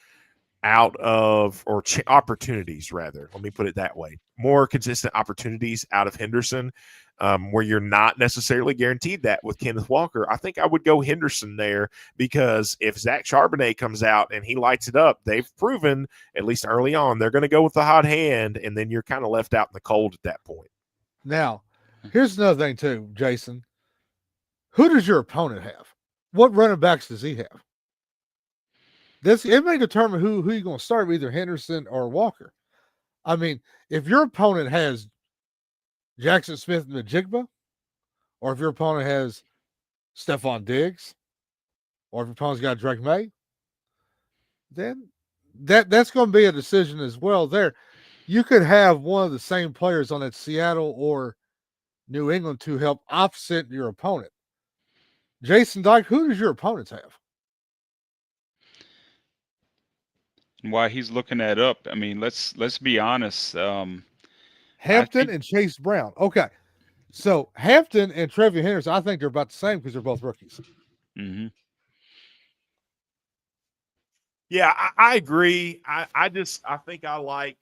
out of, or opportunities rather, let me put it that way, more consistent opportunities out of Henderson, where you're not necessarily guaranteed that with Kenneth Walker. I think I would go Henderson there, because if Zach Charbonnet comes out and he lights it up, they've proven, at least early on, they're going to go with the hot hand, and then you're kind of left out in the cold at that point. Now, here's another thing too, Jason. Who does your opponent have? What running backs does he have? It may determine who you're going to start with, either Henderson or Walker. I mean, if your opponent has Jackson Smith and Najigba, or if your opponent has Stephon Diggs, or if your opponent's got Drake May, then that's going to be a decision as well there. You could have one of the same players on that Seattle or New England to help offset your opponent. Jason Dyke, who does your opponents have? While he's looking that up, I mean, let's be honest. Hampton and Chase Brown. Okay. So Hampton and Travion Henderson, I think they're about the same because they're both rookies. Mm-hmm. Yeah, I agree. I think I like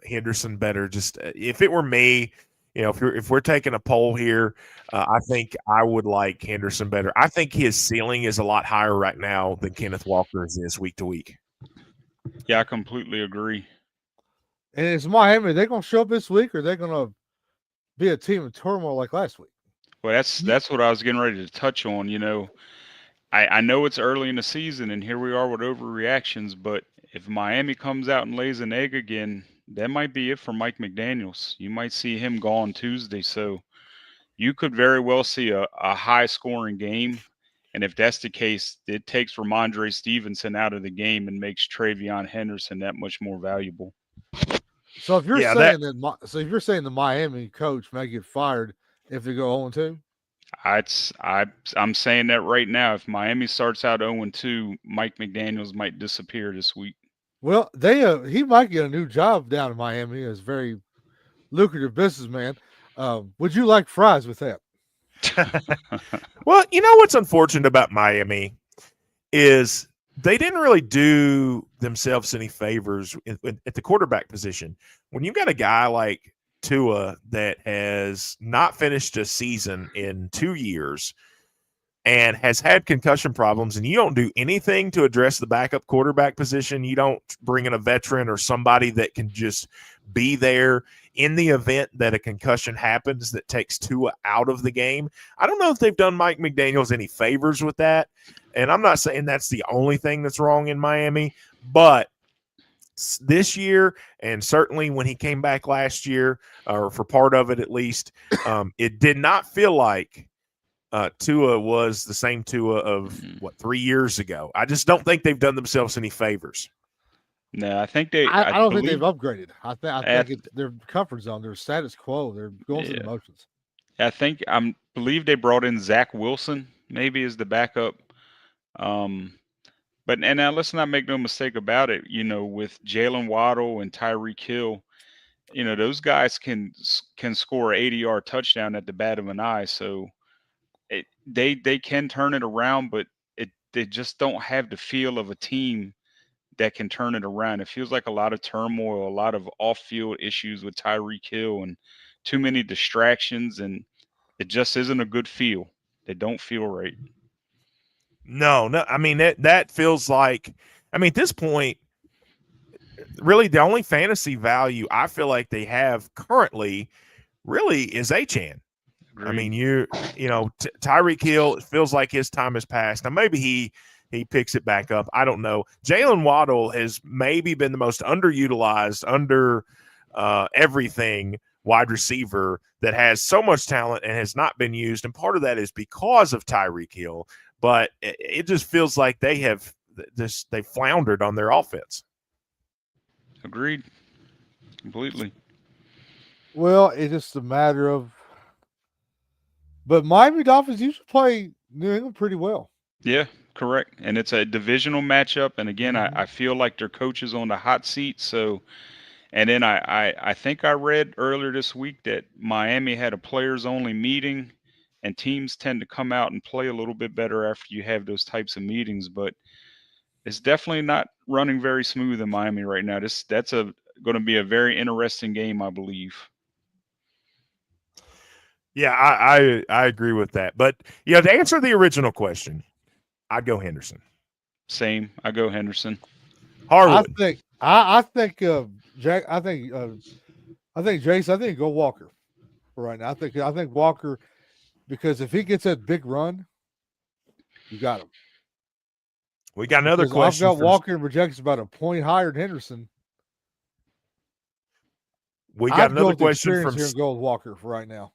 Henderson better. Just if it were me, if we're taking a poll here, I think I would like Henderson better. I think his ceiling is a lot higher right now than Kenneth Walker's is week to week. Yeah, I completely agree. And it's Miami. Are they going to show up this week, or are they going to be a team in turmoil like last week? Well, that's what I was getting ready to touch on. I know it's early in the season, and here we are with overreactions, but if Miami comes out and lays an egg again, that might be it for Mike McDaniels. You might see him gone Tuesday. So you could very well see a high scoring game. And if that's the case, it takes Ramondre Stevenson out of the game and makes Travion Henderson that much more valuable. So if you're Yeah, saying if you're saying the Miami coach may get fired if they go 0-2, I'm saying that right now. If Miami starts out 0-2, Mike McDaniels might disappear this week. well, he might get a new job down in Miami as very lucrative businessman. Would you like fries with that? Well, you know what's unfortunate about Miami is they didn't really do themselves any favors at the quarterback position. When you got a guy like Tua that has not finished a season in 2 years and has had concussion problems, and you don't do anything to address the backup quarterback position, you don't bring in a veteran or somebody that can just be there in the event that a concussion happens that takes Tua out of the game. I don't know if they've done Mike McDaniels any favors with that. And I'm not saying that's the only thing that's wrong in Miami, but this year, and certainly when he came back last year, or for part of it at least, it did not feel like Tua was the same Tua of 3 years ago. I just don't think they've done themselves any favors. No, I think they. I don't think they've upgraded. I think it's their comfort zone, their status quo. They're going through the motions. I think believe they brought in Zach Wilson maybe as the backup. But now let's not make no mistake about it. You know, with Jalen Waddle and Tyreek Hill, you know those guys can score an 80-yard touchdown at the bat of an eye. So they can turn it around, but they just don't have the feel of a team that can turn it around. It feels like a lot of turmoil, a lot of off-field issues with Tyreek Hill, and too many distractions, and it just isn't a good feel. They don't feel right. No. I mean, that feels like, I mean, at this point, really the only fantasy value I feel like they have currently really is Achane. I mean, you know, Tyreek Hill, it feels like his time has passed. Now, maybe he picks it back up. I don't know. Jalen Waddle has maybe been the most underutilized, everything wide receiver that has so much talent and has not been used. And part of that is because of Tyreek Hill. But it just feels like they floundered on their offense. Agreed. Completely. Well, it's just a matter of. But Miami Dolphins usually play New England pretty well. Yeah, correct. And it's a divisional matchup. And again, I feel like their coach is on the hot seat. So, and then I think I read earlier this week that Miami had a players only meeting, and teams tend to come out and play a little bit better after you have those types of meetings. But it's definitely not running very smooth in Miami right now. That's going to be a very interesting game, I believe. Yeah, I agree with that. But yeah, to answer the original question, I'd go Henderson. Same. I go Henderson. Harwood. I think Jack. I think Jason. I think go Walker right now. I think Walker, because if he gets that big run, you got him. We got another question. I've got Walker in projections about a point higher than Henderson. We got another question from here and go with Walker for right now.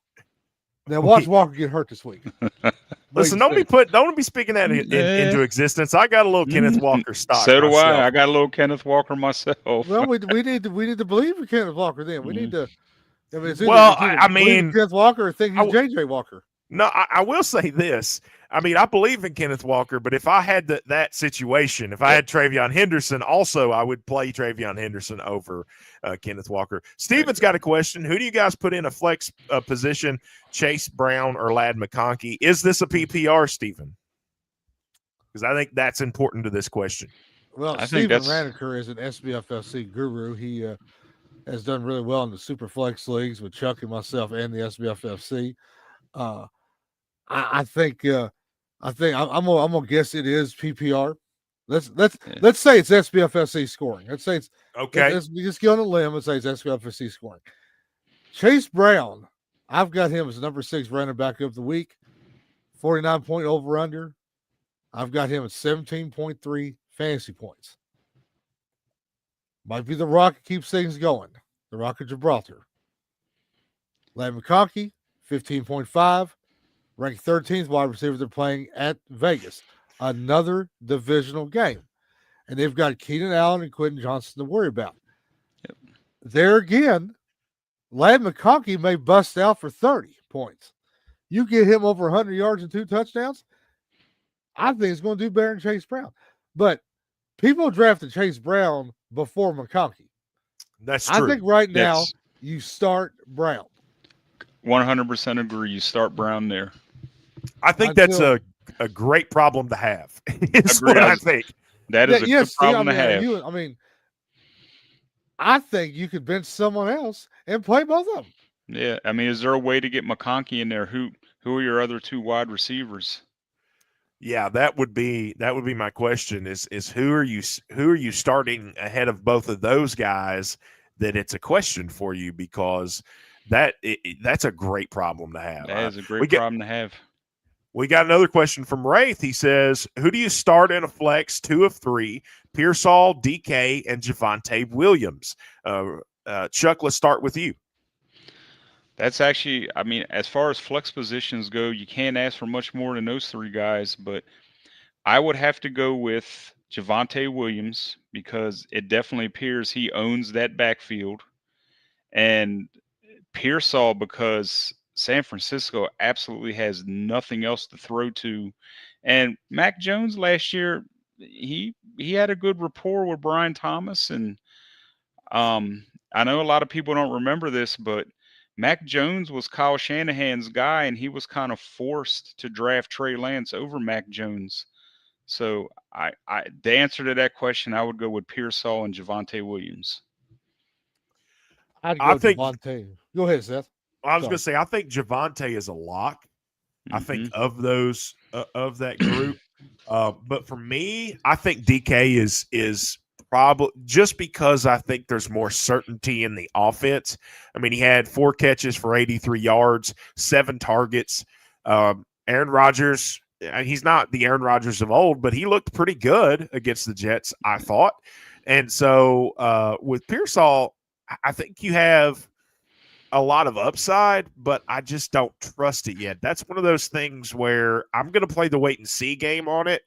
Now watch Walker get hurt this week. Listen, don't be speaking that into existence. I got a little Kenneth Walker stock. So do I. I got a little Kenneth Walker myself. Well, we need to believe in Kenneth Walker. Then we need to. I mean, Kenneth Walker or think he's JJ Walker. No, I will say this. I mean, I believe in Kenneth Walker, but if I had that situation, if I had Travion Henderson, also I would play Travion Henderson over Kenneth Walker. Steven's got a question. Who do you guys put in a flex position, Chase Brown or Ladd McConkey? Is this a PPR, Steven? Because I think that's important to this question. Well, Steven Raniker is an SBFFC guru. He has done really well in the super flex leagues with Chuck and myself and the SBFFC. I think I'm gonna guess it is PPR. Let's say it's SBFFC scoring. Let's say it's okay. Let's just go on a limb and say it's SBFFC scoring. Chase Brown, I've got him as number 6 running back of the week, 49-point over under. I've got him at 17.3 fantasy points. Might be the Rock that keeps things going. The Rock of Gibraltar. Ladd McConkey, 15.5, ranked 13th wide receiver. They're playing at Vegas, another divisional game. And they've got Keenan Allen and Quentin Johnson to worry about. Yep. There again, Ladd McConkey may bust out for 30 points. You get him over 100 yards and 2 touchdowns, I think it's going to do better than Chase Brown. But people drafted Chase Brown before McConkey. That's true. I think right now you start Brown. 100% agree. You start Brown there. I think that's a great problem to have. Is what I think. That is a good problem to have. I think you could bench someone else and play both of them. Yeah, I mean, is there a way to get McConkey in there? Who are your other 2 wide receivers? Yeah, that would be my question. Is who are you starting ahead of both of those guys? That it's a question for you, because that's a great problem to have. That is a great problem to have. We got another question from Wraith. He says, who do you start in a flex 2 of 3? Pearsall, DK, and Javonte Williams. Chuck, let's start with you. That's actually, I mean, as far as flex positions go, you can't ask for much more than those 3 guys, but I would have to go with Javonte Williams, because it definitely appears he owns that backfield, and Pearsall, because San Francisco absolutely has nothing else to throw to. And Mac Jones last year, he had a good rapport with Brian Thomas. And I know a lot of people don't remember this, but Mac Jones was Kyle Shanahan's guy, and he was kind of forced to draft Trey Lance over Mac Jones. So the answer to that question, I would go with Pearsall and Javonte Williams. I think Javonte. Go ahead, Seth. I was going to say, I think Javonte is a lock. I think of those of that group. But for me, I think DK is probably, just because I think there's more certainty in the offense. I mean, he had 4 catches for 83 yards, 7 targets. Aaron Rodgers, he's not the Aaron Rodgers of old, but he looked pretty good against the Jets, I thought. And so with Pearsall, I think you have a lot of upside, but I just don't trust it yet. That's one of those things where I'm going to play the wait and see game on it.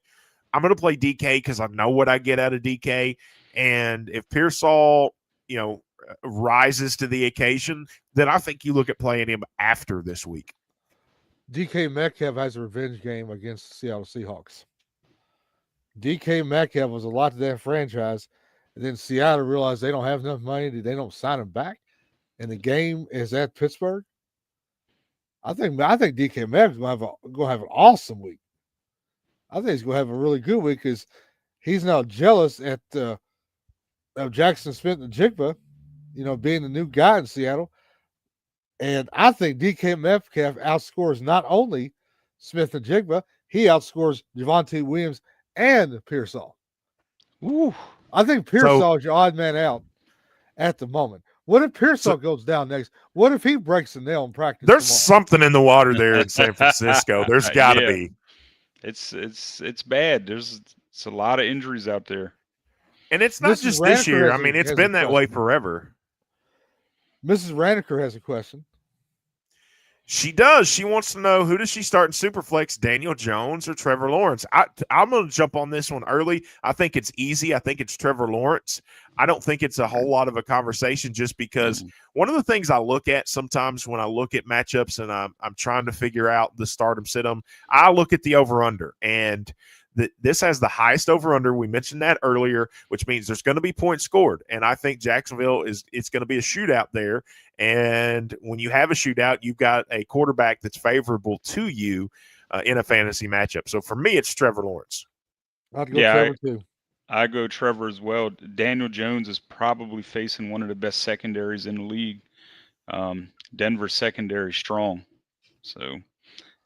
I'm going to play DK because I know what I get out of DK. And if Pearsall, rises to the occasion, then I think you look at playing him after this week. DK Metcalf has a revenge game against the Seattle Seahawks. DK Metcalf was a lot to that franchise. And then Seattle realized they don't have enough money. They don't sign him back. And the game is at Pittsburgh. I think DK Metcalf's going to have an awesome week. I think he's going to have a really good week, because he's now jealous of Jackson Smith-Njigba, being the new guy in Seattle. And I think DK Metcalf outscores not only Smith-Njigba, he outscores Javonte Williams and Pearsall. Ooh. I think Pearsall is your odd man out at the moment. What if Pearsall goes down next? What if he breaks the nail in practice? There's tomorrow? something in the water there in San Francisco. There's got to be. It's bad. It's a lot of injuries out there. And it's not just this year. I mean, it's been that way forever. Mrs. Raniker has a question. She does. She wants to know, who does she start in Superflex, Daniel Jones or Trevor Lawrence? I'm going to jump on this one early. I think it's easy. I think it's Trevor Lawrence. I don't think it's a whole lot of a conversation, just because one of the things I look at sometimes when I look at matchups and I'm trying to figure out the start 'em, sit 'em, I look at the over-under, and this has the highest over-under. We mentioned that earlier, which means there's going to be points scored. And I think Jacksonville it's going to be a shootout there. And when you have a shootout, you've got a quarterback that's favorable to you in a fantasy matchup. So for me, it's Trevor Lawrence. I'd go Trevor too. I go Trevor as well. Daniel Jones is probably facing one of the best secondaries in the league. Denver secondary strong. So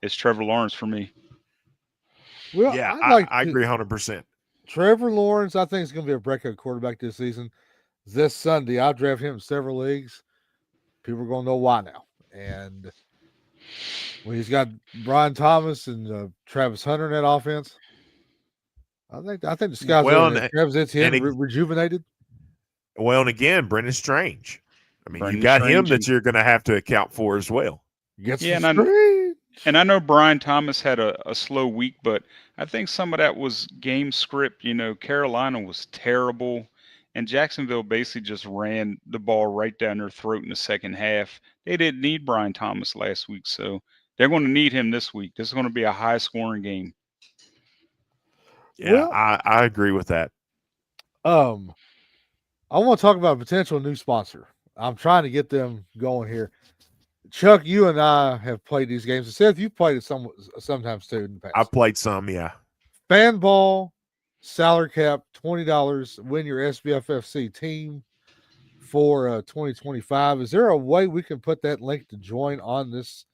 it's Trevor Lawrence for me. Well, yeah, I agree 100%. Trevor Lawrence, I think, is going to be a breakout quarterback this season. This Sunday, I'll draft him in several leagues. People are going to know why now. And when he's got Brian Thomas and Travis Hunter in that offense, I think the sky's limit. Travis Etienne rejuvenated. Well, and again, Brendan Strange. I mean, you got him that you're going to have to account for as well. Gets Yeah, some screen. and I know Brian Thomas had a slow week, but I think some of that was game script. Carolina was terrible, and Jacksonville basically just ran the ball right down their throat in the second half. They didn't need Brian Thomas last week, so they're going to need him this week. This is going to be a high-scoring game. Yeah, Well, I agree with that. I want to talk about a potential new sponsor. I'm trying to get them going here. Chuck, you and I have played these games. Seth, you've played it sometimes too in the past. I've played some, yeah. Fanball, salary cap, $20, win your SBFFC team for 2025. Is there a way we can put that link to join on this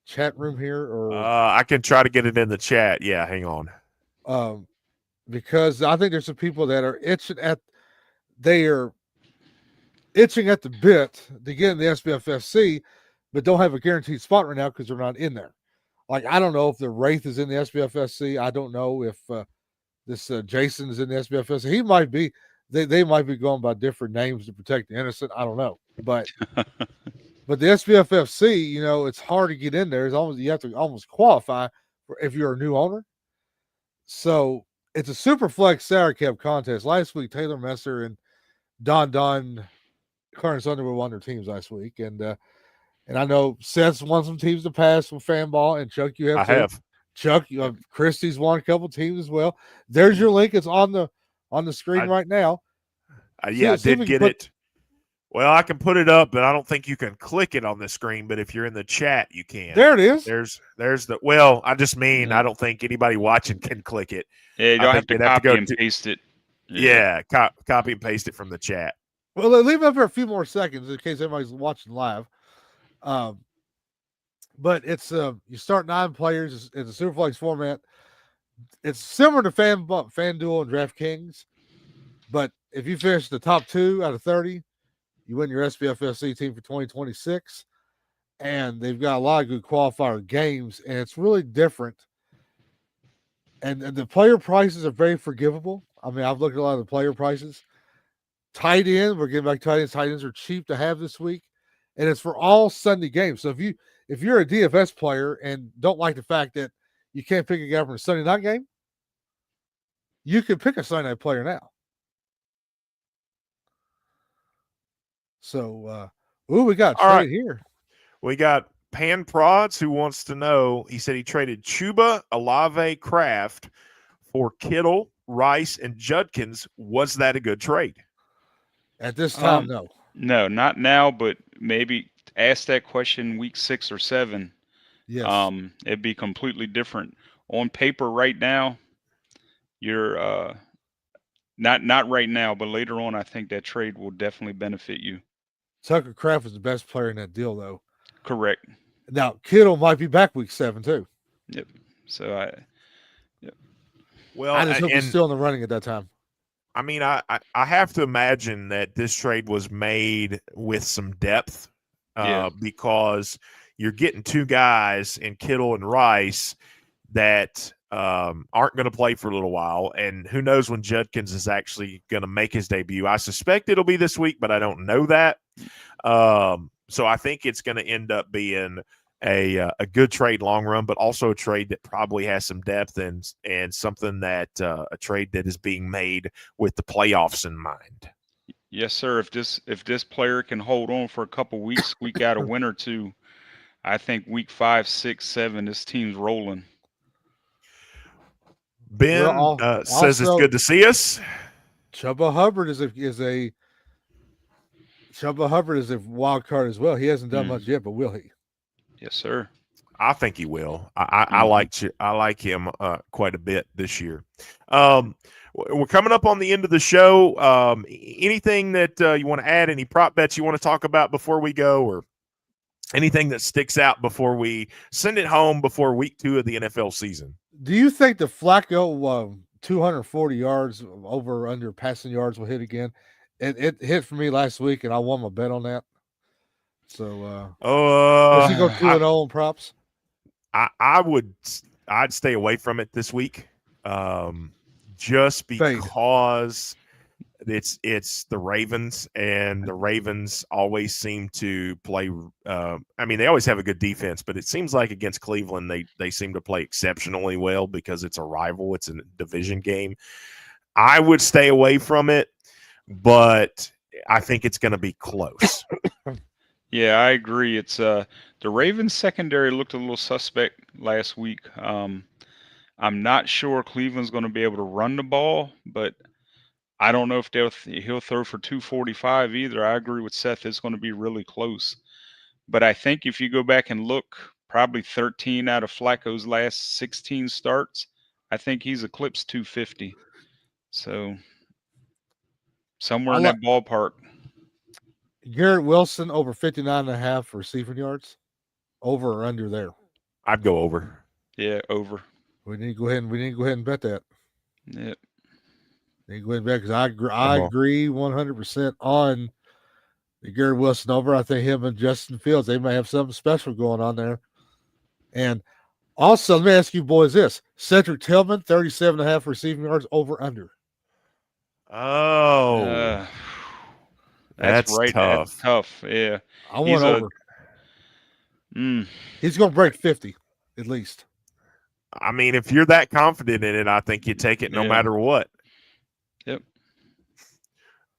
chat room here? Or I can try to get it in the chat. Yeah, hang on. Because I think there's some people that are itching at the bit to get in the SBFFC, but don't have a guaranteed spot right now because they're not in there. Like, I don't know if the Wraith is in the SBFFC. I don't know if this Jason is in the SBFFC. He might be. They might be going by different names to protect the innocent. I don't know, but the SBFFC, it's hard to get in there. You have to almost qualify if you're a new owner. So it's a super flex salary cap contest. Last week, Taylor Messer and Don Clarence Underwood won their teams last week, and I know Seth's won some teams to pass with Fanball, and Chuck, you have. I have. Chuck, Christie's won a couple teams as well. There's your link. It's on the screen right now. Yeah, I did get it. Well, I can put it up, but I don't think you can click it on the screen. But if you're in the chat, you can. There it is. There's the. Well, I just mean I don't think anybody watching can click it. Yeah, you don't have to copy and paste it. Yeah, copy and paste it from the chat. Well, leave it up for a few more seconds in case everybody's watching live. But it's you start 9 players. It's a Superflex format. It's similar to FanDuel and DraftKings, but if you finish the top 2 out of 30, you win your SBFFC team for 2026. And they've got a lot of good qualifier games, and it's really different. And the player prices are very forgivable. I mean, I've looked at a lot of the player prices. Tight end, we're getting back to tight ends. Tight ends are cheap to have this week, and it's for all Sunday games. So if you're a DFS player and don't like the fact that you can't pick a guy from a Sunday night game, you can pick a Sunday night player now. So, we got a trade here. We got Pan Prods who wants to know. He said he traded Chuba, Olave, Kraft for Kittle, Rice, and Judkins. Was that a good trade? At this time, no. No, not now, but maybe ask that question week 6 or 7. Yes. It'd be completely different. On paper right now, you're not right now, but later on, I think that trade will definitely benefit you. Tucker Kraft was the best player in that deal, though. Correct. Now, Kittle might be back week 7, too. Yep. So Well, I just hope he's still in the running at that time. I mean, I have to imagine that this trade was made with some depth because you're getting 2 guys in Kittle and Rice that aren't going to play for a little while. And who knows when Judkins is actually going to make his debut. I suspect it'll be this week, but I don't know that. So I think it's going to end up being a good trade long run, but also a trade that probably has some depth and something that a trade that is being made with the playoffs in mind. Yes, sir. If this player can hold on for a couple weeks, squeak out a win or 2, I think week 5, 6, 7, this team's rolling. Ben says it's good to see us. Chuba Hubbard is a wild card as well. He hasn't done much yet, but will he? Yes, sir. I think he will. I like him quite a bit this year. We're coming up on the end of the show. Anything that you want to add? Any prop bets you want to talk about before we go, or anything that sticks out before we send it home before week 2 of the NFL season? Do you think the Flacco 240 yards over or under passing yards will hit again? It hit for me last week, and I won my bet on that. So, does he go 2-0 in props? I'd stay away from it this week, just because it's the Ravens, and the Ravens always seem to play. I mean, they always have a good defense, but it seems like against Cleveland, they seem to play exceptionally well because it's a rival. It's a division game. I would stay away from it, but I think it's going to be close. Yeah, I agree. It's the Ravens secondary looked a little suspect last week. I'm not sure Cleveland's going to be able to run the ball, but I don't know if he'll throw for 245 either. I agree with Seth. It's going to be really close. But I think if you go back and look, probably 13 out of Flacco's last 16 starts, I think he's eclipsed 250. So somewhere in that ballpark. Garrett Wilson over 59.5 receiving yards. Over or under there? I'd go over. Yeah, over. We need to go ahead and bet that. Yep. Need to go ahead and bet because I agree 100% on the Garrett Wilson over. I think him and Justin Fields, they may have something special going on there. And also, let me ask you boys this: Cedric Tillman, 37.5 receiving yards, over under. Oh, that's right. Tough. That's tough. Yeah, I want over. He's going to break 50 at least. I mean, if you're that confident in it, I think you take it no matter what. Yep.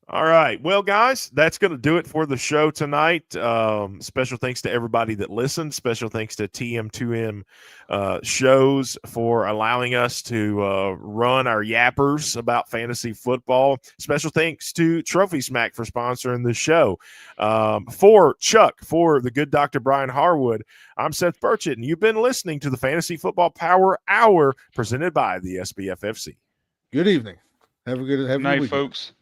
All right. Well, guys, that's going to do it for the show tonight. Special thanks to everybody that listened. Special thanks to TM2M shows for allowing us to run our yappers about fantasy football. Special thanks to Trophy Smack for sponsoring the show. For Chuck, for the good Dr. Brian Harwood, I'm Seth Burchett, and you've been listening to the Fantasy Football Power Hour presented by the SBFFC. Good evening. Have a good night, weekend. folks.